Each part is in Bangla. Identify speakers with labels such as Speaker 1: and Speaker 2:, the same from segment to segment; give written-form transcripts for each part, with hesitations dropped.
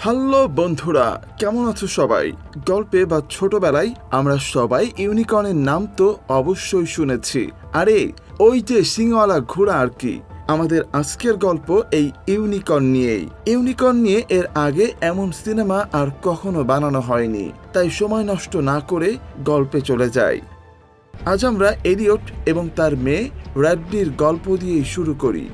Speaker 1: হ্যালো বন্ধুরা, কেমন আছো সবাই? গল্পে বা ছোটবেলায় আমরা সবাই ইউনিকর্নের নাম তো অবশ্যই শুনেছি। আরে ওই যে সিংওয়ালা ঘোড়া আর কি। আমাদের আজকের গল্প এই ইউনিকর্ন নিয়েই। ইউনিকর্ন নিয়ে এর আগে এমন সিনেমা আর কখনো বানানো হয়নি, তাই সময় নষ্ট না করে গল্পে চলে যাই। আজ আমরা এলিয়ট এবং তার মেয়ে র্যাডলির গল্প দিয়েই শুরু করি।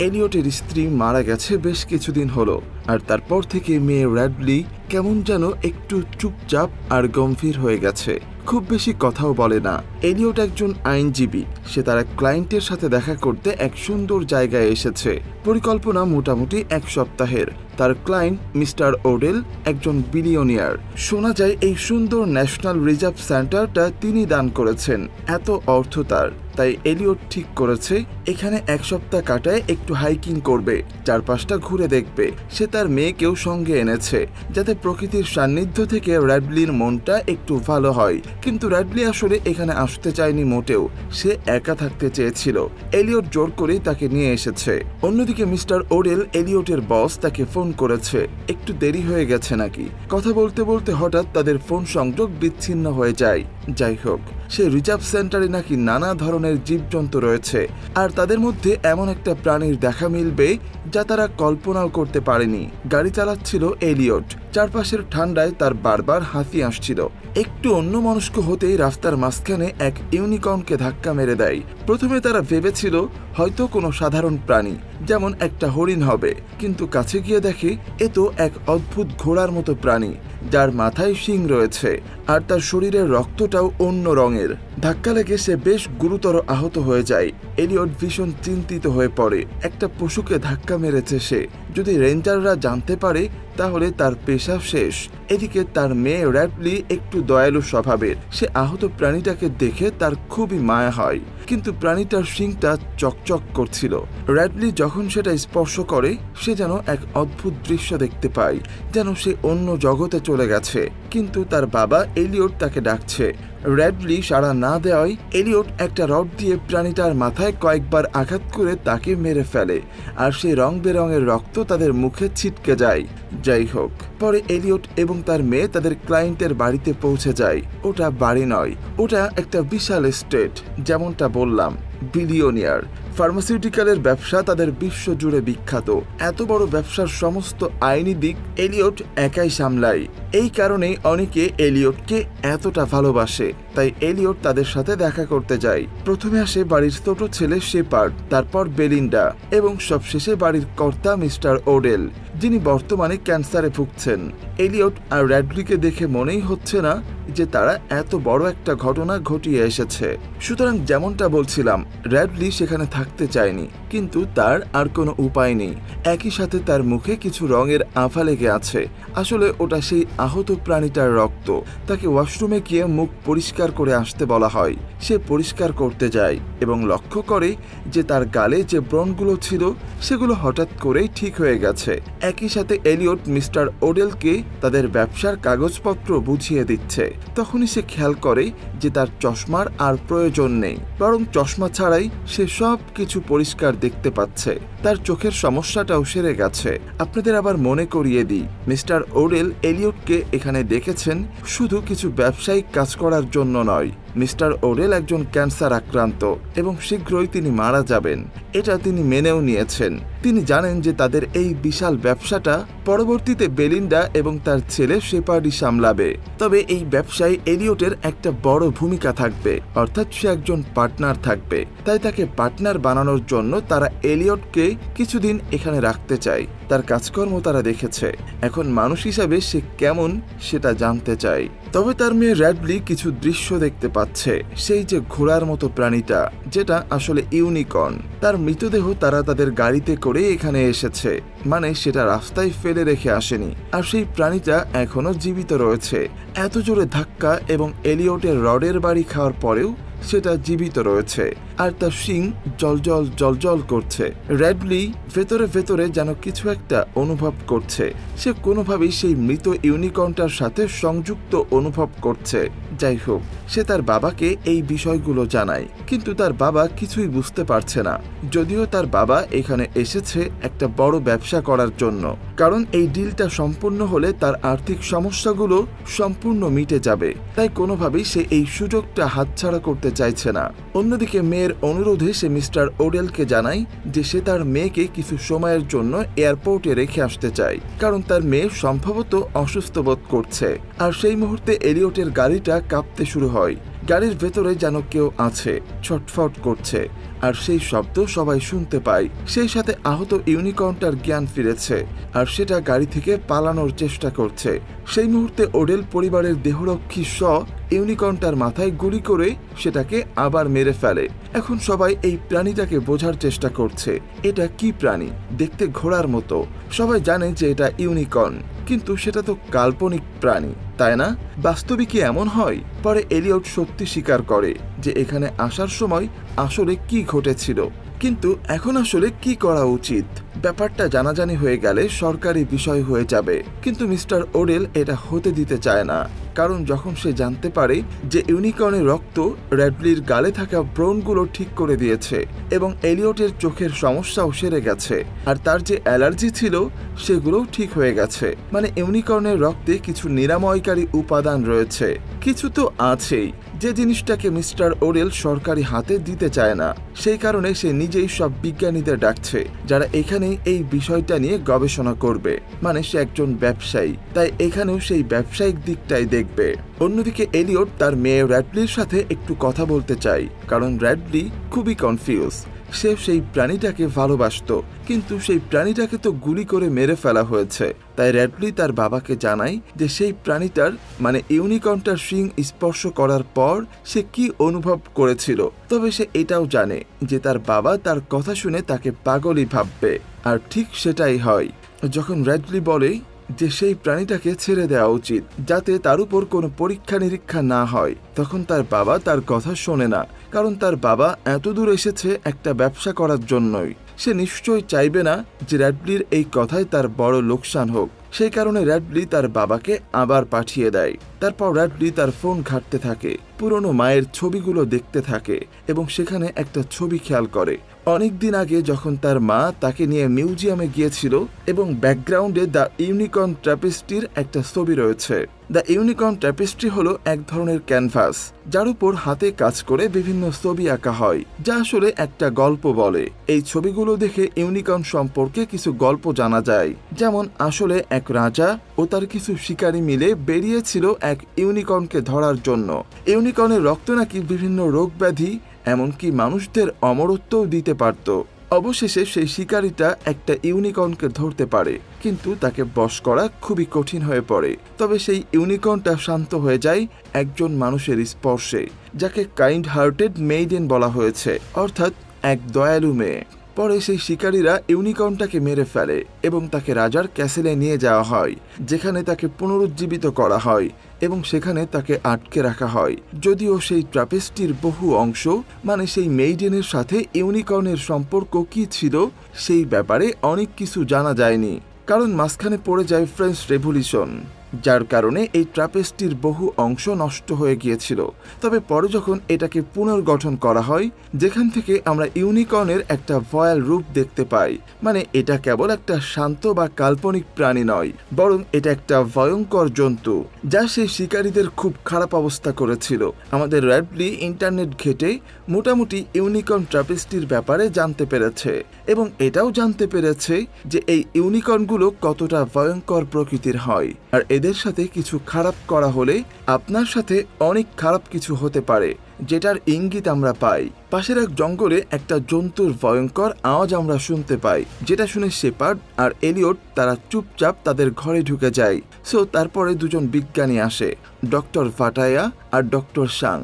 Speaker 1: এলিয়টের স্ত্রী মারা গেছে বেশ কিছুদিন হলো, আর তারপর থেকে মেয়ে র্যাডলি কেমন যেন একটু চুপচাপ আর গম্ভীর হয়ে গেছে। খুব বেশি কথাও বলে না। এলিয়ট একজন আইনজীবী। সে তার এক ক্লায়েন্টের সাথে দেখা করতে এক সুন্দর জায়গায় এসেছে। পরিকল্পনা মোটামুটি এক সপ্তাহের। তার ক্লায়েন্ট মিস্টার ওডেল একজন বিলিয়নিয়ার। শোনা যায় এই সুন্দর ন্যাশনাল রিজার্ভ সেন্টারটা তিনি দান করেছেন। এত অর্থ তার। তাই এলিয়ট ঠিক করেছে এখানে এক সপ্তাহ কাটায় একটু হাইকিং করবে, চারপাশটা ঘুরে দেখবে। সে তার মেয়েকেও সঙ্গে এনেছে, যাতে প্রকৃতির সান্নিধ্য থেকে র্যাডলির মনটা একটু ভালো হয়। কিন্তু র্যাডলি আসলে এখানে আসতে চায়নি মোটেও। সে একা থাকতে চেয়েছিল। এলিয়ট জোর করেই তাকে নিয়ে এসেছে। অন্যদিকে মিস্টার ওডেল, এলিয়টের বস, তাকে ফোন করেছে। একটু দেরি হয়ে গেছে নাকি। কথা বলতে বলতে হঠাৎ তাদের ফোন সংযোগ বিচ্ছিন্ন হয়ে যায়। যাই হোক, সে রিজার্ভ সেন্টারে নাকি নানা ধরনের জীবজন্তু রয়েছে, আর তাদের মধ্যে এমন একটা প্রাণীর দেখা মিলবে যা তারা কল্পনাও করতে পারেনি। গাড়ি চালাচ্ছিল এলিয়ট। চারপাশের ঠান্ডায় তার বারবার হাসি আসছিল। একটু অন্যমনস্ক হতেই রাস্তার মাঝখানে এক ইউনিকর্নকে ধাক্কা মেরে দেয়। প্রথমে তারা ভেবেছিল হয়তো কোনো সাধারণ প্রাণী, যেমন একটা হরিণ হবে, কিন্তু কাছে গিয়ে দেখে এ তো এক অদ্ভুত ঘোড়ার মতো প্রাণী, যার মাথায় শিং রয়েছে আর তার শরীরের রক্তটাও অন্য রঙের। ধাক্কা লেগে সে বেশ গুরুতর আহত হয়ে যায়। এলিয়ট ভীষণ চিন্তিত হয়ে পড়ে। একটা পশুকে ধাক্কা মেরেছে সে। যদি রেঞ্জাররা জানতে পারে তাহলে তার পেশা শেষ। এদিকে তার মেয়ে র্যাডলি একটু দয়ালু স্বভাবের। সে আহত প্রাণীটাকে দেখে তার খুবই মায়া হয়, কিন্তু প্রাণীটার শিংটা চকচক করছিল। র্যাডলি যখন সেটা স্পর্শ করে সে যেন এক অদ্ভুত দৃশ্য দেখতে পায়, যেন সে অন্য জগতে চলে গেছে। কিন্তু তার বাবা এলিয়ট তাকে ডাকছে। র্যাডলি সাড়া না দেওয়ায় এলিয়ট একটা রড দিয়ে প্রাণীটার মাথায় কয়েকবার আঘাত করে তাকে মেরে ফেলে, আর সেই রং বেরঙের রক্ত তাদের মুখে ছিটকে যায়। যাই হোক, পরে এলিয়ট এবং তার মেয়ে তাদের ক্লায়েন্টের বাড়িতে পৌঁছে যায়। ওটা বাড়ি নয়, ওটা একটা বিশাল এস্টেট। যেমনটা বললাম, বিলিয়নিয়ার। ফার্মাসিউটিক্যালের ব্যবসা তাদের বিশ্ব জুড়ে বিখ্যাত। এত বড় ব্যবসার সমস্ত আইনি দিক এলিয়ট একাই সামলায়। এই কারণেই অনেকে এলিয়টকে এতটা ভালোবাসে। তাই এলিয়ট তাদের সাথে দেখা করতে যায়। প্রথমে আসে বাড়ির ছোট ছেলে শেপার্ড, তারপর বেলিন্ডা এবং সবশেষে বাড়ির কর্তা মিস্টার ওডেল, যিনি বর্তমানে ক্যান্সারে ভুগছেন। এলিয়ট আর র্যাডলিকে দেখে মনেই হচ্ছে না যে তারা এত বড় একটা ঘটনা ঘটিয়ে এসেছে। সুতরাং যেমনটা বলছিলাম, র্যাডলি সেখানে থাকতে চায়নি, কিন্তু তার আর কোনো উপায় নেই। একই সাথে তার মুখে কিছু রঙের আভা লেগে আছে। আসলে ওটা সেই আহত প্রাণীটার রক্ত। তাকে ওয়াশরুমে গিয়ে মুখ পরিষ্কার করে আসতে বলা হয়। সে পরিষ্কার করতে যায় এবং লক্ষ্য করে যে তার গালে যে ব্রণগুলো ছিল সেগুলো হঠাৎ করেই ঠিক হয়ে গেছে। একই সাথে এলিয়ট মিস্টার ওডেলকে তাদের ব্যবসার কাগজপত্র বুঝিয়ে দিচ্ছে। তখনই সে খেয়াল করে যে তার চশমার আর প্রয়োজন নেই, বরং চশমা ছাড়াই সে সব কিছু পরিষ্কার দেখতে পাচ্ছে। তার চোখের সমস্যাটাও সেরে গেছে। আপনাদের আবার মনে করিয়ে দিই, মিস্টার ওডেল এলিয়টকে এখানে ডেকেছেন শুধু কিছু ব্যবসায়িক কাজ করার জন্য নয়। মিস্টার ওডেল একজন ক্যান্সার আক্রান্ত এবং শীঘ্রই তিনি মারা যাবেন। এটা তিনি মেনেও নিয়েছেন। তিনি জানেন যে তাদের এই বিশাল ব্যবসাটা পরবর্তীতে বেলিন্ডা এবং তার ছেলে শেপার্ডই সামলাবে। তবে এই ব্যবসায় এলিয়টের একটা বড় ভূমিকা থাকবে, অর্থাৎ সে একজন পার্টনার থাকবে। তাই তাকে পার্টনার বানানোর জন্য তারা এলিয়টকে কিছুদিন এখানে রাখতে চায়। তার কাজকর্ম তারা দেখেছে। এখন মানুষ হিসাবে সে কেমন সেটা জানতে চায়। তবে তার মেয়ে র্যাডলি কিছু দৃশ্য দেখতে পাচ্ছে। সেই যে ঘোড়ার মতো প্রাণীটা, যেটা আসলে ইউনিকর্ন, তার মৃতদেহ তারা তাদের গাড়িতে করে এখানে এসেছে। মানে সেটা রাস্তায় ফেলে রেখে আসেনি, আর সেই প্রাণীটা এখনো জীবিত রয়েছে। এত জোরে ধাক্কা এবং এলিয়টের রডের বাড়ি খাওয়ার পরেও সেটা জীবিত রয়েছে। আর তার শিং জলজল জলজল করছে। র্যাডলি ভেতরে ভেতরে যেন কিছু একটা অনুভব করছে। সে কোনোভাবেই সেই মৃত ইউনিকর্নটার সাথে সংযুক্ত অনুভব করছে। যাই হোক, সে তার বাবাকে এই বিষয়গুলো জানায়, কিন্তু তার বাবা কিছুই বুঝতে পারছে না। যদিও তার বাবা এখানে এসেছে একটা বড় ব্যবসা করার জন্য, কারণ এই ডিলটা সম্পূর্ণ হলে তার আর্থিক সমস্যাগুলো সম্পূর্ণ মিটে যাবে। তাই কোনোভাবেই সে এই সুযোগটা হাতছাড়া করতে চাইছে না। অন্যদিকে মেয়ের অনুরোধে সে মিস্টার ওডেলকে জানায় যে সে তার মেয়েকে কিছু সময়ের জন্য এয়ারপোর্টে রেখে আসতে চায়, কারণ তার মেয়ে সম্ভবত অসুস্থ বোধ করছে। আর সেই মুহূর্তে এলিয়টের গাড়িটা কাঁপতে শুরু হয়। গাড়ির ভেতরে যেন কেউ আছে, ছটফট করছে, আর সেই শব্দ সবাই শুনতে পায়। সেই সাথে আহত ইউনিকর্নটার জ্ঞান ফিরেছে, আর সেটা গাড়ি থেকে পালানোর চেষ্টা করছে। সেই মুহূর্তে ওডেল পরিবারের দেহরক্ষী ইউনিকর্নটার মাথায় গুলি করে সেটাকে আবার মেরে ফেলে। এখন সবাই এই প্রাণীটাকে বোঝার চেষ্টা করছে, এটা কি প্রাণী, দেখতে ঘোড়ার মতো। সবাই জানে যে এটা ইউনিকর্ন, কিন্তু সেটা তো কাল্পনিক প্রাণী, তাই না? বাস্তবে কি এমন হয়? পরে এলিয়ট সত্যি স্বীকার করে যে এখানে আসার সময় আসলে কি ঘটেছিল, কিন্তু এখন আসলে কি করা উচিত। ব্যাপারটা জানাজানি হয়ে গেলে সরকারি বিষয় হয়ে যাবে, কিন্তু মিস্টার ওডেল এটা হতে দিতে চায় না। কারণ যখন সে জানতে পারে যে ইউনিকর্নের রক্ত র্যাডলির গালে থাকা ব্রণগুলো ঠিক করে দিয়েছে এবং এলিয়টের চোখের সমস্যাও সেরে গেছে, আর তার যে অ্যালার্জি ছিল সেগুলোও ঠিক হয়ে গেছে, মানে ইউনিকর্নের রক্তে কিছু নিরাময়কারী উপাদান রয়েছে। কিছু তো আছেই, যে জিনিসটাকে মিস্টার ওডেল সরকারি হাতে দিতে চায় না। সেই কারণে সে নিজেই সব বিজ্ঞানীদের ডাকছে যারা এখানে এই বিষয়টা নিয়ে গবেষণা করবে। মানে সে একজন ব্যবসায়ী, তাই এখানেও সেই ব্যবসায়িক দিকটাই দেখবে। অন্যদিকে এলিয়ট তার মেয়ে র্যাডলির সাথে একটু কথা বলতে চায়, কারণ র্যাডলি খুবই কনফিউজ। সে সেই প্রাণীটাকে ভালোবাসত, কিন্তু সেই প্রাণীটাকে তো গুলি করে মেরে ফেলা হয়েছে। তাই র্যাডলি তার বাবাকে জানায় যে সেই প্রাণীটার মানে ইউনিকর্নটার শিং স্পর্শ করার পর সে কি অনুভব করেছিল। তবে সে এটাও জানে যে তার বাবা তার কথা শুনে তাকে পাগলই ভাববে, আর ঠিক সেটাই হয়। যখন র্যাডলি বলে যে সেই প্রাণীটাকে ছেড়ে দেওয়া উচিত যাতে তার উপর কোনো পরীক্ষা নিরীক্ষা না হয়, তখন তার বাবা তার কথা শোনে না, কারণ তার বাবা এত দূর এসেছে একটা ব্যবসা করার জন্যই। সে নিশ্চয়ই চাইবে না যে র্যাডলির এই কথায় তার বড় লোকসান হোক। সেই কারণে র্যাডলি তার বাবাকে আবার পাঠিয়ে দেয়। তারপর র্যাডলি তার ফোন ঘাঁটতে থাকে, পুরনো মায়ের ছবিগুলো দেখতে থাকে এবং সেখানে একটা ছবি খেয়াল করে অনেকদিন আগে যখন তার মা তাকে নিয়ে মিউজিয়ামে গিয়েছিল এবং ব্যাকগ্রাউন্ডে দ্য ইউনিকর্ন ট্র্যাপেস্ট্রির একটা ছবি রয়েছে। দ্য ইউনিকর্ন ট্র্যাপেস্ট্রি হলো এক ধরনের ক্যানভাস যার উপর হাতে কাজ করে বিভিন্ন ছবি আঁকা হয়, যা আসলে একটা গল্প বলে। এই ছবিগুলো দেখে ইউনিকর্ন সম্পর্কে কিছু গল্প জানা যায়, যেমন আসলে এক রাজা ও তার কিছু শিকারী মিলে বেরিয়েছিল এক ইউনিকর্নকে ধরার জন্য। ইউনিকর্নের রক্ত নাকি বিভিন্ন রোগ ব্যাধি এমনকি মানুষদের অমরত্বও দিতে পারত। অবশেষে সেই শিকারীটা একটা ইউনিকর্নকে ধরতে পারে, কিন্তু তাকে বশ করা খুবই কঠিন হয়ে পড়ে। তবে সেই ইউনিকর্নটা শান্ত হয়ে যায় একজন মানুষের স্পর্শে, যাকে কাইন্ড হার্টেড মেইডেন বলা হয়েছে, অর্থাৎ এক দয়ালু মেয়ে। পরে সেই শিকারীরা ইউনিকর্নটাকে মেরে ফেলে এবং তাকে রাজার ক্যাসেলে নিয়ে যাওয়া হয়, যেখানে তাকে পুনরুজ্জীবিত করা হয় এবং সেখানে তাকে আটকে রাখা হয়। যদিও সেই ট্র্যাপেস্ট্রির বহু অংশ মানে সেই মেইডেনের সাথে ইউনিকর্নের সম্পর্ক কি ছিল সেই ব্যাপারে অনেক কিছু জানা যায়নি, কারণ মাঝখানে পড়ে যায় ফ্রেঞ্চ রেভলিউশন, যার কারণে এই ট্র্যাপেস্ট্রির বহু অংশ নষ্ট হয়ে গিয়েছিল। তবে পরে যখন এটাকে পুনর্গঠন করা হয়, যেখান থেকে আমরা ইউনিকর্নের একটা ভয়াল রূপ দেখতে পাই, মানে এটা কেবল একটা শান্ত বা কাল্পনিক প্রাণী নয়, বরং এটা একটা ভয়ঙ্কর জন্তু যা সেই শিকারীদের খুব খারাপ অবস্থা করেছিল। আমাদের র্যাডলি ইন্টারনেট ঘেটে মোটামুটি ইউনিকর্ন ট্র্যাপেস্ট্রির ব্যাপারে জানতে পেরেছে এবং এটাও জানতে পেরেছে যে এই ইউনিকর্নগুলো কতটা ভয়ঙ্কর প্রকৃতির হয়, আর এদের সাথে কিছু খারাপ করা হলে আপনার সাথে অনেক খারাপ কিছু হতে পারে, যেটার ইঙ্গিত আমরা পাই। পাশের এক জঙ্গলে একটা জন্তুর ভয়ঙ্কর আওয়াজ আমরা শুনতে পাই, যেটা শুনে শেপার্ড আর এলিয়ট তারা চুপচাপ তাদের ঘরে ঢুকে যায়। সো তারপরে দুজন বিজ্ঞানী আসে, ডক্টর ভাটায়া আর ডক্টর সাং।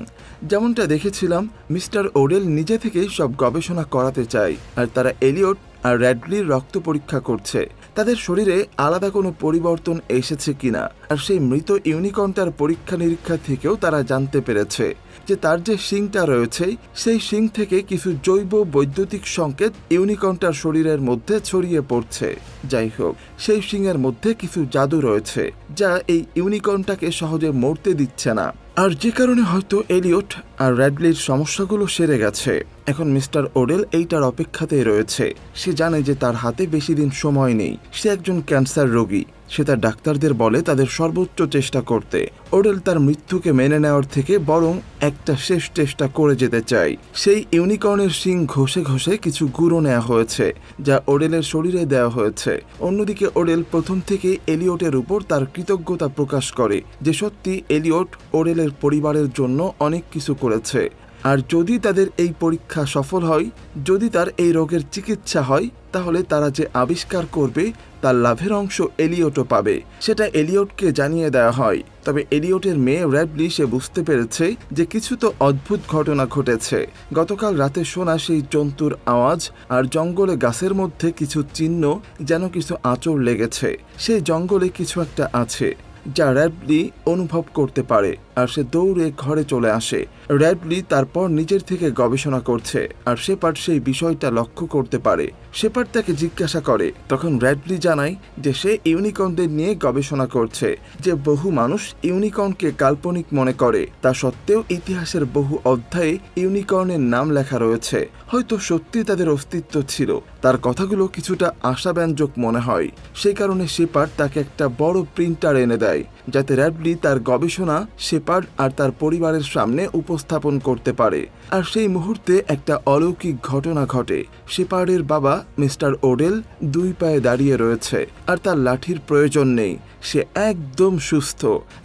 Speaker 1: যেমনটা দেখেছিলাম, মিস্টার ওডেল নিজে থেকেই সব গবেষণা করাতে চায়, আর তারা এলিয়ট আর র্যাডলির রক্ত পরীক্ষা করছে তাদের শরীরে আলাদা কোনো পরিবর্তন এসেছে কিনা। আর সেই মৃত ইউনিকর্নটার পরীক্ষা নিরীক্ষা থেকেও তারা জানতে পেরেছে যে তার যে শিংটা রয়েছে সেই শিং থেকে কিছু জৈব বৈদ্যুতিক সংকেত ইউনিকর্নটার শরীরের মধ্যে ছড়িয়ে পড়ছে। যাই হোক, সেই শিংয়ের মধ্যে কিছু জাদু রয়েছে যা এই ইউনিকর্নটাকে সহজে মরতে দিচ্ছে না। আর যে কারণে হয়তো এলিয়ট আর র্যাডলির সমস্যাগুলো সেরে গেছে। এখন মিস্টার ওডেল এইটার অপেক্ষাতেই রয়েছে। সে জানে যে তার হাতে বেশি দিন সময় নেই। সে একজন ক্যান্সার রোগী। সে তার ডাক্তারদের বলে তাদের সর্বোচ্চ চেষ্টা করতে। ওডেল তার মৃত্যুকে মেনে নেওয়ার থেকে বরং একটা শেষ চেষ্টা করে যেতে চায়। সেই ইউনিকর্নের শিং ঘষে ঘষে কিছু গুঁড়ো নেওয়া হয়েছে যা ওডেলের শরীরে দেওয়া হয়েছে। অন্যদিকে ওডেল প্রথম থেকে এলিয়টের উপর তার কৃতজ্ঞতা প্রকাশ করে যে সত্যি এলিয়ট ওডেলের পরিবারের জন্য অনেক কিছু করেছে। আর যদি তাদের এই পরীক্ষা সফল হয়, যদি তার এই রোগের চিকিৎসা হয়, তাহলে তারা যে আবিষ্কার করবে তার লাভের অংশ এলিয়টও পাবে। সেটা এলিয়টকে জানিয়ে দেওয়া হয়। তবে এলিয়টের মেয়ে র্যাডলি সে বুঝতে পেরেছে যে কিছু তো অদ্ভুত ঘটনা ঘটেছে। গতকাল রাতে শোনা সেই জন্তুর আওয়াজ আর জঙ্গলে গাছের মধ্যে কিছু চিহ্ন, যেন কিছু আঁচড় লেগেছে। সেই জঙ্গলে কিছু একটা আছে যা র্যাডলি অনুভব করতে পারে। আর সে দৌড়ে ঘরে চলে আসে। র্যাডলি তারপর নিজের থেকে গবেষণা করছে আর শেপার্ড সেই বিষয়টা লক্ষ্য করতে পারে। শেপার্ড তাকে জিজ্ঞাসা করে। তখন র্যাডলি জানায় যে সে ইউনিকর্নদের নিয়ে গবেষণা করছে। যে বহু মানুষ ইউনিকর্নকে কাল্পনিক মনে করে, তা সত্ত্বেও ইতিহাসের বহু অধ্যায়ে ইউনিকর্নের নাম লেখা রয়েছে। হয়তো সত্যি তাদের অস্তিত্ব ছিল। তার কথাগুলো কিছুটা আশাব্যঞ্জক মনে হয়। সেই কারণে শেপার্ড তাকে একটা বড় প্রিন্টার এনে দেয় যাতে র্যাডলি তার গবেষণা শেপার্ড আর তার পরিবারের সামনে উপস্থাপন করতে পারে। আর সেই মুহূর্তে একটা অলৌকিক ঘটনা ঘটে। শেপার্ডের বাবা মিস্টার ওডেল 2 পায়ে দাঁড়িয়ে রয়েছে আর তার লাঠির প্রয়োজন নেই। সে একদম সুস্থ,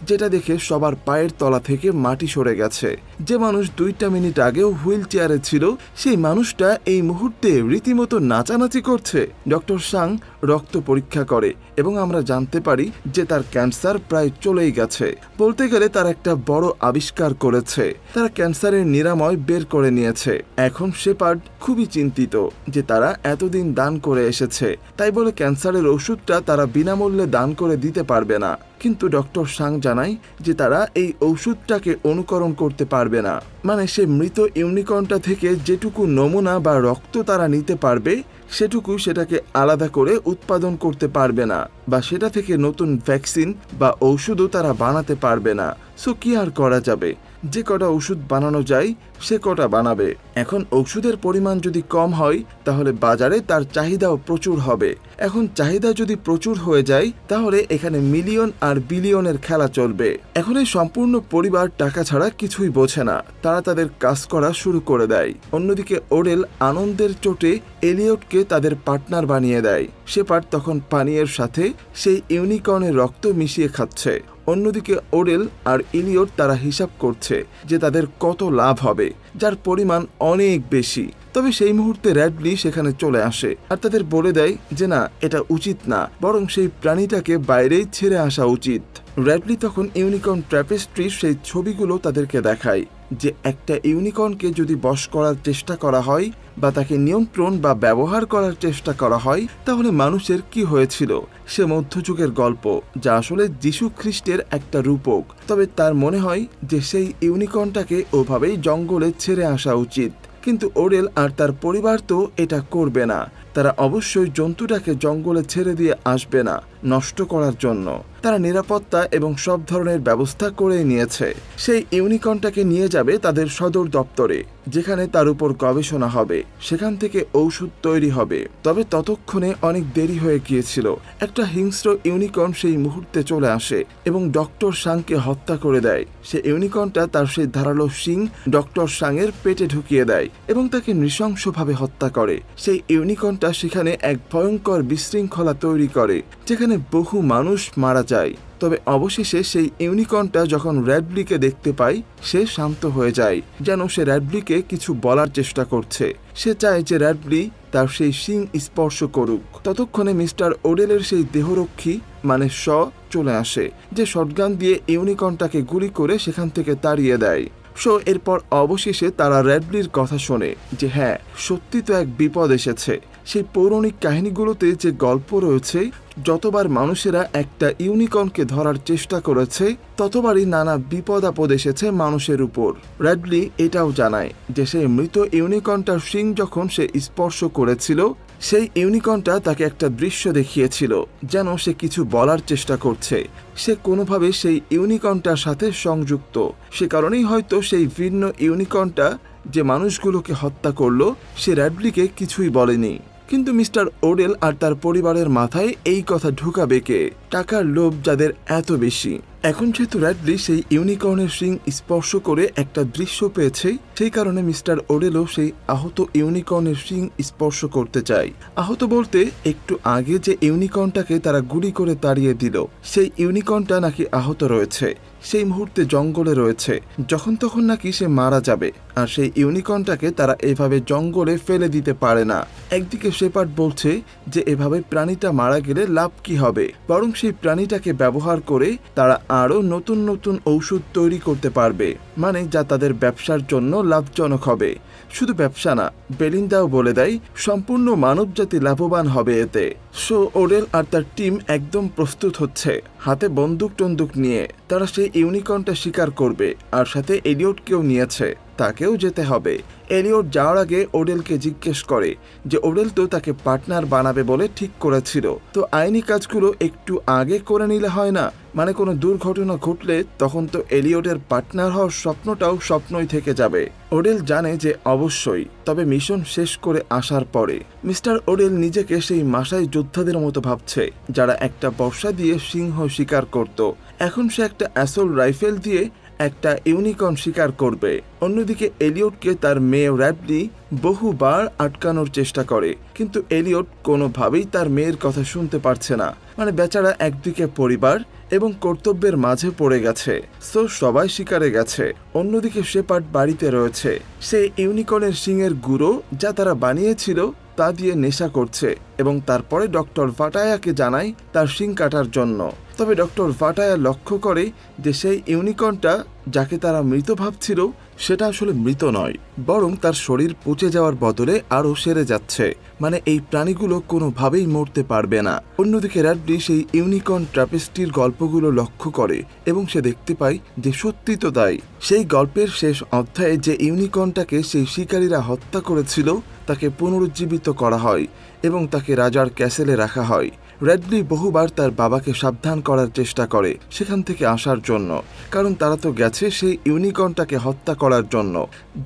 Speaker 1: যেটা দেখে সবার পায়ের তলা থেকে মাটি সরে গেছে। যে মানুষ 2টা মিনিট আগেও হুইল চেয়ারে ছিল, সেই মানুষটা এই মুহূর্তে রীতিমতো নাচানাচি করছে। ডক্টর সাং রক্ত পরীক্ষা করে এবং আমরা জানতে পারি যে তার ক্যান্সার প্রায় চলেই গেছে। বলতে গেলে তার একটা বড় আবিষ্কার করেছে। তারা ক্যান্সারের নিরাময় বের করে নিয়েছে। এখন শেপার্ড খুবই চিন্তিত যে তারা এতদিন দান করে এসেছে, তাই বলে ক্যান্সারের ওষুধটা তারা বিনামূল্যে দান করে দিতে পারবে না। কিন্তু ডক্টর সাং জানায় যে তারা এই ঔষধটাকে অনুকরণ করতে পারবে না। মানে সে মৃত ইউনিকর্নটা থেকে যেটুকু নমুনা বা রক্ত তারা নিতে পারবে, সেটাকে আলাদা করে উৎপাদন করতে পারবে না, বা সেটা থেকে নতুন ভ্যাকসিন বা ঔষধও তারা বানাতে পারবে না। সো কি আর করা যাবে? যে কটা ওষুধ বানানো যায় সে কটা বানাবে। এখন ওষুধের পরিমাণ যদি কম হয় তাহলে বাজারে তার চাহিদাও প্রচুর হবে। এখন চাহিদা যদি প্রচুর হয়ে যায় তাহলে এখানে মিলিয়ন আর বিলিয়নের খেলা চলবে। এখন এই সম্পূর্ণ পরিবার টাকা ছাড়া কিছুই বোঝে না। তারা তাদের কাজ করা শুরু করে দেয়। অন্যদিকে ওডেল আনন্দের চোটে এলিয়টকে তাদের পার্টনার বানিয়ে দেয়। শেপার্ড তখন পানীয়ের সাথে সেই ইউনিকর্নের রক্ত মিশিয়ে খাচ্ছে। অন্যদিকে ওডেল আর এলিয়ট তারা হিসাব করছে যে তাদের কত লাভ হবে, যার পরিমাণ অনেক বেশি। তবে সেই মুহূর্তে র্যাডলি সেখানে চলে আসে আর তাদের বলে দেয় যে না, এটা উচিত না, বরং সেই প্রাণীটাকে বাইরেই ছেড়ে আসা উচিত। র্যাডলি তখন ইউনিকর্ন ট্র্যাপেস্ট্রির সেই ছবিগুলো তাদেরকে দেখায় যে একটা ইউনিকর্নকে যদি বশ করার চেষ্টা করা হয় বা তাকে নিয়ন্ত্রণ বা ব্যবহার করার চেষ্টা করা হয় তাহলে মানুষের কি হয়েছিল। সে মধ্যযুগের গল্প, যা আসলে যীশু খ্রিস্টের একটা রূপক। তবে তার মনে হয় যে সেই ইউনিকর্নটাকে ওভাবেই জঙ্গলে ছেড়ে আসা উচিত। কিন্তু ওডেল আর তার পরিবার তো এটা করবে না। তারা অবশ্যই জন্তুটাকে জঙ্গলে ছেড়ে দিয়ে আসবে না নষ্ট করার জন্য। তারা নিরাপত্তা এবং সব ধরনের ব্যবস্থা করে নিয়েছে। সেই ইউনিকর্নটাকে নিয়ে যাবে তাদের সদর দপ্তরে, যেখানে তার উপর গবেষণা হবে। সেখান থেকে ঔষধ তৈরি হবে। তবে ততক্ষণে অনেক দেরি হয়ে গিয়েছিল। একটা হিংস্র ইউনিকর্ন সেই মুহূর্তে চলে আসে এবং ডক্টর সাংকে হত্যা করে দেয়। সে ইউনিকর্নটা তার সেই ধারালো শিং ডক্টর সাংয়ের পেটে ঢুকিয়ে দেয় এবং তাকে নৃশংসভাবে হত্যা করে। সেই ইউনিকর্নটা সেখানে এক ভয়ঙ্কর বিশৃঙ্খলা তৈরি করে, যেখানে বহু মানুষ মারা যায়। তবে অবশেষে সেই ইউনিকর্নটা যখন র্যাডলিকে দেখতে পায়, সে শান্ত হয়ে যায়, যেন সে র্যাডলিকে কিছু বলার চেষ্টা করছে। সে চায় যে র্যাডলি তার সেই শিং স্পর্শ করুক। ততক্ষণে মিস্টার ওডেলের সেই দেহরক্ষী মানে শ চলে আসে, যে শটগান দিয়ে ইউনিকর্নটাকে গুলি করে সেখান থেকে তাড়িয়ে দেয়। এরপর অবশেষে তারা র্যাডলির কথা শোনে যে হ্যাঁ, সত্যি তো এক বিপদ এসেছে। সেই পৌরাণিক কাহিনীগুলোতে যে গল্প রয়েছে, যতবার মানুষেরা একটা ইউনিকর্নকে ধরার চেষ্টা করেছে ততবারই নানা বিপদ আপদ এসেছে মানুষের উপর। র্যাডলি এটাও জানায় যে সেই মৃত ইউনিকর্নটার শিং যখন সে স্পর্শ করেছিল, সেই ইউনিকর্নটা তাকে একটা দৃশ্য দেখিয়েছিল, যেন সে কিছু বলার চেষ্টা করছে। সে কোনোভাবে সেই ইউনিকর্নটার সাথে সংযুক্ত। সে কারণেই হয়তো সেই ভিন্ন ইউনিকর্নটা যে মানুষগুলোকে হত্যা করলো সে র্যাডলিকে কিছুই বলেনি। কিন্তু মিস্টার ওডেল আর তার পরিবারের মাথায় এই কথা ঢুকাবে কে? টাকার লোভ যাদের এত বেশি। এখন যেহেতু র্যাডলি সেই ইউনিকর্নের শিং স্পর্শ করে একটা দৃশ্য পেয়েছে, সেই কারণে মিস্টার ওডেলও সেই আহত ইউনিকর্নের শিং স্পর্শ করতে চায়। আহত বলতে একটু আগে যে ইউনিকর্নটাকে তারা গুলি করে তাড়িয়ে দিল, সেই ইউনিকর্নটা নাকি আহত রয়েছে, সেই মুহূর্তে জঙ্গলে রয়েছে, যখন তখন নাকি সে মারা যাবে। আর সেই ইউনিকর্নটাকে তারা এভাবে জঙ্গলে ফেলে দিতে পারে না। একদিকে শেপার্ড বলছে যে এভাবে প্রাণীটা মারা গেলে লাভ কি হবে, বরং সেই প্রাণীটাকে ব্যবহার করে তারা আরো নতুন নতুন ঔষধ তৈরি করতে পারবে, মানে যা তাদের ব্যবসার জন্য লাভজনক হবে। শুধু ব্যবসা না, বেলিন্দাও বলে দেয় সম্পূর্ণ মানবজাতি লাভবান হবে এতে। সো ওডেল আর তার টিম একদম প্রস্তুত হচ্ছে, হাতে বন্দুক টন্দুক নিয়ে। তারা সেই ইউনিকর্নটা শিকার করবে, আর সাথে এলিয়টকেও নিয়েছে, তাকেও যেতে হবে। এলিয়ট যাওয়ার আগে ওডেলকে জিজ্ঞেস করে যে ওডেল তো তাকে পার্টনার বানাবে বলে ঠিক করেছিল, তো আইনি কাজগুলো একটু আগে করে নিলে হয় না? মানে কোনো দুর্ঘটনা ঘটলে তখন তো এলিয়টের পার্টনার হওয়ার স্বপ্নটাও স্বপ্নই থেকে যাবে। ওডেল জানে যে অবশ্যই, তবে মিশন শেষ করে আসার পরে। মিস্টার ওডেল নিজেকে সেই মাসাই যোদ্ধাদের মতো ভাবছে যারা একটা বর্ষা দিয়ে সিংহ শিকার করত। এখন সে একটা অ্যাসল রাইফেল দিয়ে একটা ইউনিকর্ন শিকার করবে। অন্যদিকে এলিয়টকে তার মেয়ে র্যাডলি বহুবার আটকানোর চেষ্টা করে, কিন্তু এলিয়ট কোনোভাবেই তার মেয়ের কথা শুনতে পারছে না। মানে বেচারা একদিকে পরিবার এবং কর্তব্যের মাঝে পড়ে গেছে, সো সবাই শিকারে গেছে। অন্যদিকে শেপার্ড বাড়িতে রয়েছে, সে ইউনিকর্নের শিংয়ের গুঁড়ো যা তারা বানিয়েছিল তা দিয়ে নেশা করছে এবং তারপরে ডক্টর ভাটায়াকে জানায় তার শিং কাটার জন্য। তবে ডক্টর ভাটায়া লক্ষ্য করে যে সেই ইউনিকর্নটা যাকে তারা মৃত ভাবছিল সেটা আসলে মৃত নয়, বরং তার শরীর পচে যাওয়ার বদলে আরও সেরে যাচ্ছে। মানে এই প্রাণীগুলো কোনোভাবেই মরতে পারবে না। অন্যদিকে র্যাডলি সেই ইউনিকর্ন ট্র্যাপেস্টির গল্পগুলো লক্ষ্য করে এবং সে দেখতে পায় যে সত্যি তো তাই। সেই গল্পের শেষ অধ্যায়ে যে ইউনিকর্নটাকে সেই শিকারীরা হত্যা করেছিল তাকে পুনরুজ্জীবিত করা হয় এবং তাকে রাজার ক্যাসেলে রাখা হয়। র্যাডলি বহুবার তার বাবাকে সাবধান করার চেষ্টা করে সেখান থেকে আসার জন্য, কারণ তারা তো গেছে সেই ইউনিকর্নটাকে হত্যা করার জন্য,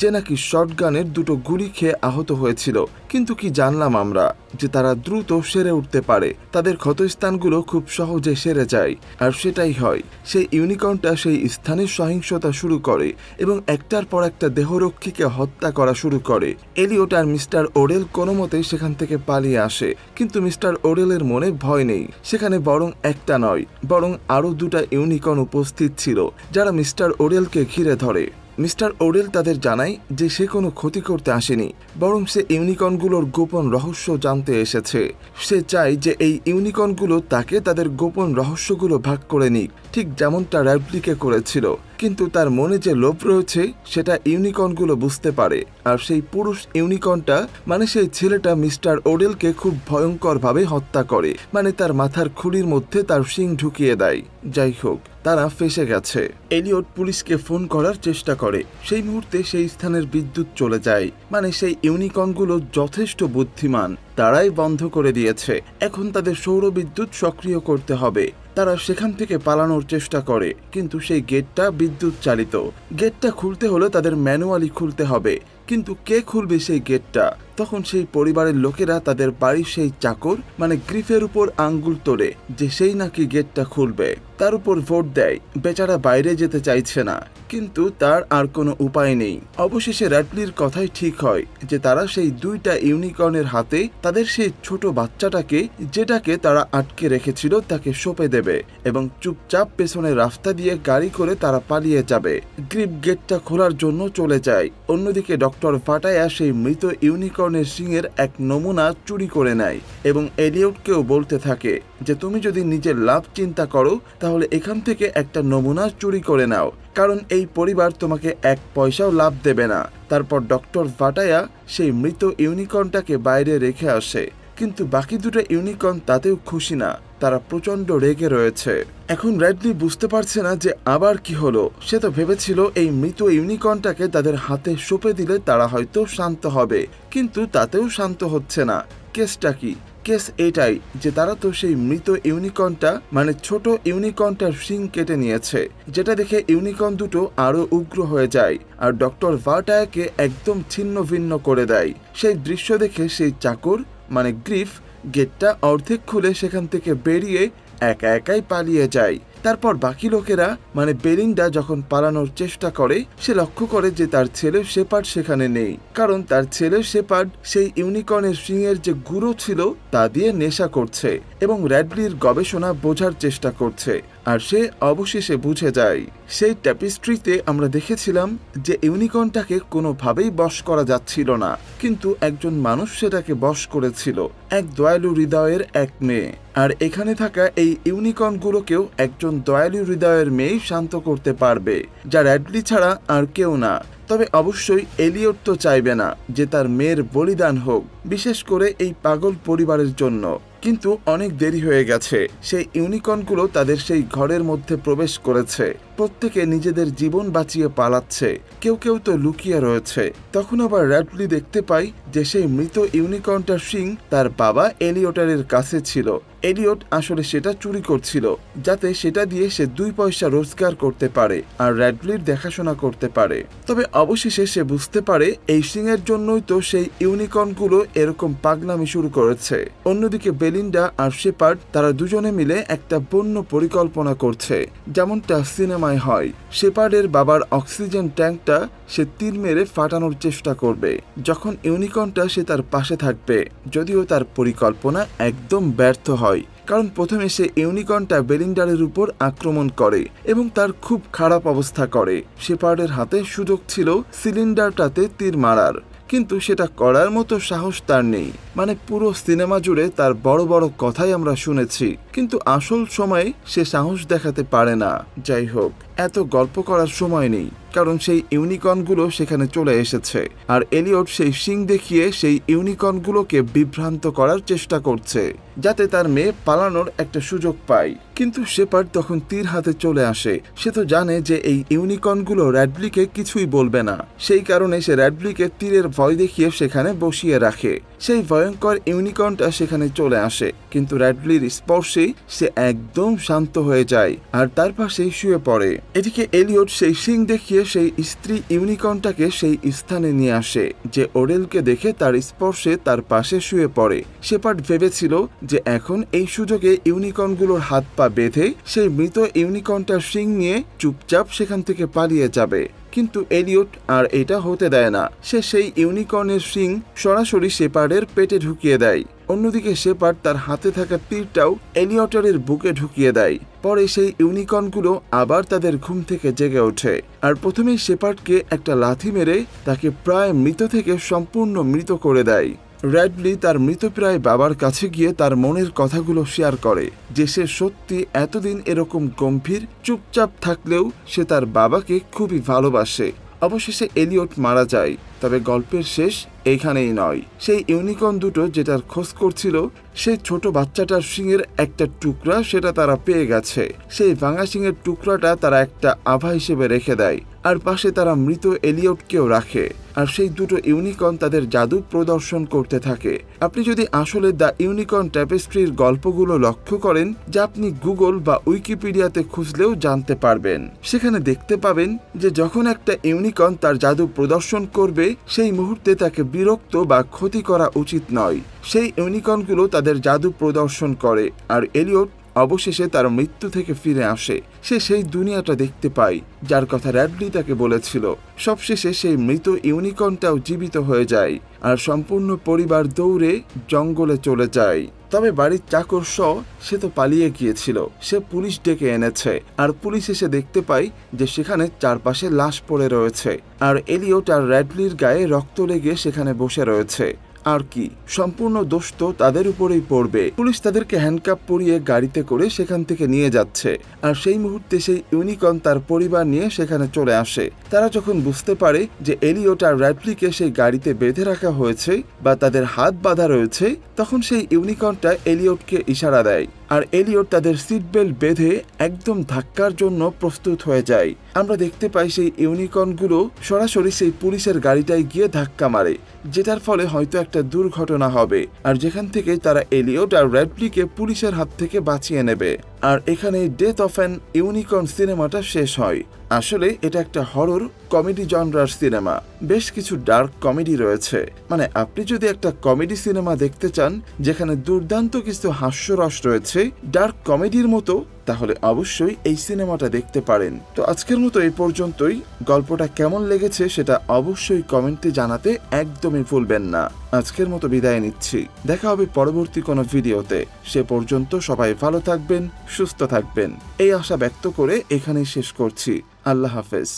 Speaker 1: যে নাকি শটগানের দুটো গুলি খেয়ে আহত হয়েছিল। কিন্তু কি জানলাম আমরা যে তারা দ্রুত সেরে উঠতে পারে, তাদের ক্ষতস্থানগুলো খুব সহজে সেরে যায়। আর সেটাই হয়, সেই ইউনিকর্নটা সেই স্থানে সহিংসতা শুরু করে এবং একটার পর একটা দেহরক্ষীকে হত্যা করা শুরু করে। এলিয়ট আর মিস্টার ওডেল কোনো মতেই সেখান থেকে পালিয়ে আসে, কিন্তু মিস্টার ওডেলের মনে ভয় নেই। সেখানে বরং একটা নয়, বরং আরো দুটা ইউনিকর্ন উপস্থিত ছিল যারা মিস্টার ওডেলকে ঘিরে ধরে। মিস্টার ওডেল তাদের জানায় যে সে কোনো ক্ষতি করতে আসেনি, বরং সে ইউনিকর্নগুলোর গোপন রহস্য জানতে এসেছে। সে চায় যে এই ইউনিকর্নগুলো তাকে তাদের গোপন রহস্যগুলো ভাগ করে নিক, ঠিক যেমনটা র্যাডলিকে করেছিল। কিন্তু তার মনে যে লোভ রয়েছে সেটা ইউনিকর্নগুলো বুঝতে পারে। আর সেই পুরুষ ইউনিকর্নটা মানে সেই ছেলেটা মিস্টার ওডেলকে খুব ভয়ঙ্করভাবে হত্যা করে, মানে তার মাথার খুলির মধ্যে তার শিং ঢুকিয়ে দেয়। যাই হোক, তারা ফেসে গেছে। এলিয়ট পুলিশকে ফোন করার চেষ্টা করে, সেই মুহূর্তে সেই স্থানের বিদ্যুৎ চলে যায়। মানে সেই ইউনিকর্নগুলো যথেষ্ট বুদ্ধিমান, তারাই বন্ধ করে দিয়েছে। এখন তাদের সৌর বিদ্যুৎ সক্রিয় করতে হবে। তারা সেখান থেকে পালানোর চেষ্টা করে, কিন্তু সেই গেটটা বিদ্যুৎ চালিত। গেটটা খুলতে হলে তাদের ম্যানুয়ালি খুলতে হবে, কিন্তু কে খুলবে সেই গেটটা? তখন সেই পরিবারের লোকেরা তাদের বাড়ির সেই চাকর মানে গ্রিফের উপর আঙ্গুল তোলে যে সেই নাকি গেটটা খুলবে। তার উপর ভোট দেয়। বেচারা বাইরে যেতে চাইছে না, কিন্তু তার আর কোনো উপায় নেই। অবশেষে র্যাডলির কথাই ঠিক হয় যে তারা সেই দুইটা ইউনিকর্নের হাতে তাদের সেই ছোট বাচ্চাটাকে, যেটাকে তারা আটকে রেখেছিল, তাকে সঁপে দেবে এবং চুপচাপ পেছনের রাস্তা দিয়ে গাড়ি করে তারা পালিয়ে যাবে। গ্রিপ গেটটা খোলার জন্য চলে যায়। অন্যদিকে ডক্টর ভাটায়া সেই মৃত ইউনিকর্নের শিংয়ের এক নমুনা চুরি করে নেয় এবং এলিয়টকেও বলতে থাকে যে তুমি যদি নিজের লাভ চিন্তা করো তাহলে এখান থেকে একটা নমুনা চুরি করে নাও, কারণ এই পরিবার তোমাকে এক পয়সাও লাভ দেবে না। তারপর ডক্টর ভাটায়া সেই মৃত ইউনিকর্নটাকে বাইরে রেখে আসে, কিন্তু বাকি দুটো ইউনিকর্ন তাতেও খুশি না, তারা প্রচন্ড রেগে রয়েছে। এখন র্যাডলি বুঝতে পারছে না যে আবার কি হলো। সে তো ভেবেছিল এই মৃত ইউনিকর্নটাকে তাদের হাতে সঁপে দিলে তারা হয়তো শান্ত হবে, কিন্তু তাতেও শান্ত হচ্ছে না। কেসটা কি? কেস এটাই যে তারা তো সেই মৃত ইউনিকর্নটা মানে ছোট ইউনিকর্নটার শিং কেটে নিয়েছে, যেটা দেখে ইউনিকর্ন দুটো আরো উগ্র হয়ে যায় আর ডক্টর ভাটায়াকে একদম ছিন্ন ভিন্ন করে দেয়। সেই দৃশ্য দেখে সেই চাকর মানে গ্রিফ গেটটা অর্ধেক খুলে সেখান থেকে বেরিয়ে একা একাই পালিয়ে যায়। তারপর বাকি লোকেরা মানে বেলিন্ডা যখন পালানোর চেষ্টা করে সে লক্ষ্য করে যে তার ছেলে শেপার্ড সেখানে নেই, কারণ তার ছেলে শেপার্ড সেই ইউনিকর্নের শিংয়ের যে গুঁড়ো ছিল তা দিয়ে নেশা করছে এবং র্যাডলির গবেষণা বোঝার চেষ্টা করছে। আর সে অবশেষে বুঝে যায়। সেই ট্যাপিস্ট্রিতে আমরা দেখেছিলাম যে ইউনিকর্নটাকে কোনোভাবেই বশ করা যাচ্ছিল না, কিন্তু একজন মানুষ সেটাকে বশ করেছিল, এক দয়ালু হৃদয়ের এক মেয়ে। আর এখানে থাকা এই ইউনিকর্নগুলোকেও একজন দয়ালু হৃদয়ের মেয়েই শান্ত করতে পারবে, যা র্যাডলি ছাড়া আর কেউ না। তবে অবশ্যই এলিয়ট তো চাইবে না যে তার মেয়ের বলিদান হোক, বিশেষ করে এই পাগল পরিবারের জন্য। কিন্তু অনেক দেরি হয়ে গেছে। সেই ইউনিকর্নগুলো তাদের সেই ঘরের মধ্যে প্রবেশ করেছে, প্রত্যেকে নিজেদের জীবন বাঁচিয়ে পালাচ্ছে, কেউ কেউ তো লুকিয়ে রয়েছে। তখন আবার র্যাডলি দেখতে পাই যে সেই মৃত ইউনিকর্নটার শিং তার বাবা এলিয়টারের কাছে ছিল। এলিয়ট আসলে সেটা চুরি করছিল যাতে সেটা দিয়ে সে 2 পয়সা রোজগার করতে পারে আর র্যাডলির দেখাশোনা করতে পারে। তবে অবশেষে সে বুঝতে পারে এই শিংয়ের জন্যই তো সেই ইউনিকর্নগুলো এরকম পাগলামি শুরু করেছে। অন্যদিকে বেলিন্ডা আর শেপার্ড তারা দুজনে মিলে একটা বন্য পরিকল্পনা করছে, যেমনটা সিনেমায় হয়। শেপার্ডের বাবার অক্সিজেন ট্যাঙ্কটা সে তীর মেরে ফাটানোর চেষ্টা করবে যখন ইউনিকর্নটা সে তার পাশে থাকবে, যদিও তার পরিকল্পনা একদম ব্যর্থ হয়, কারণ প্রথমে সে ইউনিকর্নটা বেলিন্ডারের উপর আক্রমণ করে এবং তার খুব খারাপ অবস্থা করে। শেপার্ডের হাতে সুযোগ ছিল সিলিন্ডারটাতে তীর মারার, কিন্তু সেটা করার মতো সাহস তার নেই। মানে পুরো সিনেমা জুড়ে তার বড় বড় কথাই আমরা শুনেছি, কিন্তু আসল সময়ে সে সাহস দেখাতে পারে না। যাই হোক, এত গল্প করার সময় নেই, কারণ সেই ইউনিকর্নগুলো সেখানে চলে এসেছে আর এলিয়ট সেই শিং দেখিয়ে সেই ইউনিকর্নগুলোকে বিভ্রান্ত করার চেষ্টা করছে যাতে তার মেয়ে পালানোর একটা সুযোগ পায়। কিন্তু শেপার্ড তখন তীর হাতে চলে আসে। সে তো জানে যে এই ইউনিকর্নগুলো র্যাডলিকে কিছুই বলবে না, সেই কারণে সে র্যাডলিকে তীরের ভয় দেখিয়ে সেখানে বসিয়ে রাখে। সেই ভয়ঙ্কর ইউনিকর্নটা সেখানে চলে আসে, কিন্তু র্যাডলির স্পর্শেই সে একদম শান্ত হয়ে যায় আর তার পাশেই শুয়ে পড়ে। এদিকে এলিয়ট সেই শিং দেখিয়ে সেই স্ত্রী ইউনিকর্নটাকে সেই স্থানে নিয়ে আসে যে ওডেলকে দেখে তার স্পর্শে তার পাশে শুয়ে পড়ে। শেপার্ড ভেবেছিল যে এখন এই সুযোগে ইউনিকর্নগুলোর হাত পা বেঁধে সেই মৃত ইউনিকর্নটার শিং নিয়ে চুপচাপ সেখান থেকে পালিয়ে যাবে, কিন্তু এলিয়ট আর এটা হতে দেয় না। সে সেই ইউনিকর্নের শিং সরাসরি শেপার্ডের পেটে ঢুকিয়ে দেয়। অন্যদিকে শেপার্ড তার হাতে থাকা তীরটাও এলিয়টারের বুকে ঢুকিয়ে দেয়। পরে সেই ইউনিকর্নগুলো আবার তাদের ঘুম থেকে জেগে ওঠে আর প্রথমেই শেপার্ডকে একটা লাথি মেরে তাকে প্রায় মৃত থেকে সম্পূর্ণ মৃত করে দেয়। র্যাডলি তার মৃতপ্রায় বাবার কাছে গিয়ে তার মনের কথাগুলো শেয়ার করে যে সে সত্যি এতদিন এরকম গম্ভীর চুপচাপ থাকলেও সে তার বাবাকে খুবই ভালোবাসে। অবশেষে এলিয়ট মারা যায়, তবে গল্পের শেষ এইখানেই নয়। সেই ইউনিকর্ন দুটো যেটার খোঁজ করছিল সেই ছোট বাচ্চাটার শিংয়ের একটা টুকরা সেটা তারা পেয়ে গেছে। সেই ভাঙা শিংয়ের টুকরাটা তারা একটা আভা হিসেবে রেখে দেয় আর পাশে তারা মৃত এলিয়টকেও রাখে আর সেই দুটো ইউনিকর্ন তাদের জাদু প্রদর্শন করতে থাকে। আপনি যদি আসলে দ্য ইউনিকর্ন ট্যাপেস্ট্রির গল্পগুলো লক্ষ্য করেন, যা আপনি গুগল বা উইকিপিডিয়াতে খুঁজলেও জানতে পারবেন, সেখানে দেখতে পাবেন যে যখন একটা ইউনিকর্ন তার জাদু প্রদর্শন করবে সেই মুহূর্তে তাকে বিরক্ত বা ক্ষতি করা উচিত নয়। সেই ইউনিকর্নগুলো তাদের জাদু প্রদর্শন করে আর এলিয়ট অবশেষে তার মৃত্যু থেকে ফিরে আসে। সে সেই দুনিয়াটা দেখতে পায় যার কথা র্যাডলি তাকে বলেছিল। সবশেষে সেই মৃত ইউনিকর্নটাও জীবিত হয়ে যায় আর সম্পূর্ণ পরিবার দৌড়ে জঙ্গলে চলে যায়। তবে বাড়ির চাকর সহ সে তো পালিয়ে গিয়েছিল। সে পুলিশ ডেকে এনেছে, আর পুলিশ এসে দেখতে পায় যে সেখানে চারপাশে লাশ পড়ে রয়েছে, আর এলিয়ট আর র্যাডলির গায়ে রক্ত লেগে সেখানে বসে রয়েছে। আর কি, সম্পূর্ণ দোষ তো তাদের উপরেই পড়বে। পুলিশ তাদেরকে হ্যান্ডকাপ পরিয়ে গাড়িতে করে সেখান থেকে নিয়ে যাচ্ছে, আর সেই মুহূর্তে সেই ইউনিকর্ন তার পরিবার নিয়ে সেখানে চলে আসে। তারা যখন বুঝতে পারে যে এলিয়ট আর র্যাডলিকে সেই গাড়িতে বেঁধে রাখা হয়েছে বা তাদের হাত বাঁধা রয়েছে, তখন সেই ইউনিকর্নটা এলিয়টকে ইশারা দেয়, আর এলিয়ট তাদের সিট বেল্ট বেঁধে একদম ধাক্কার জন্য প্রস্তুত হয়ে যায়। আমরা দেখতে পাই সেই ইউনিকর্নগুলো সরাসরি সেই পুলিশের গাড়িটায় গিয়ে ধাক্কা মারে, যেটার ফলে হয়তো একটা দুর্ঘটনা হবে, আর যেখান থেকে তারা এলিয়ট আর র্যাডলিকে পুলিশের হাত থেকে বাঁচিয়ে নেবে। আর এখানে ডেথ অফ অ্যান ইউনিকর্ন সিনেমাটা শেষ হয়। আসলে এটা একটা হরর কমেডি জনরার সিনেমা। বেশ কিছু ডার্ক কমেডি রয়েছে। মানে আপনি যদি একটা কমেডি সিনেমা দেখতে চান যেখানে দুর্দান্ত কিছু হাস্যরস রয়েছে ডার্ক কমেডির মতো, তাহলে অবশ্যই এই সিনেমাটা দেখতে পারেন। তো আজকের মতো এই পর্যন্তই। গল্পটা কেমন লেগেছে সেটা অবশ্যই কমেন্টে জানাতে একদমই ভুলবেন না। আজকের মতো বিদায় নিচ্ছি, দেখা হবে পরবর্তী কোনো ভিডিওতে। সে পর্যন্ত সবাই ভালো থাকবেন, সুস্থ থাকবেন, এই আশা ব্যক্ত করে এখানেই শেষ করছি। আল্লাহ হাফেজ।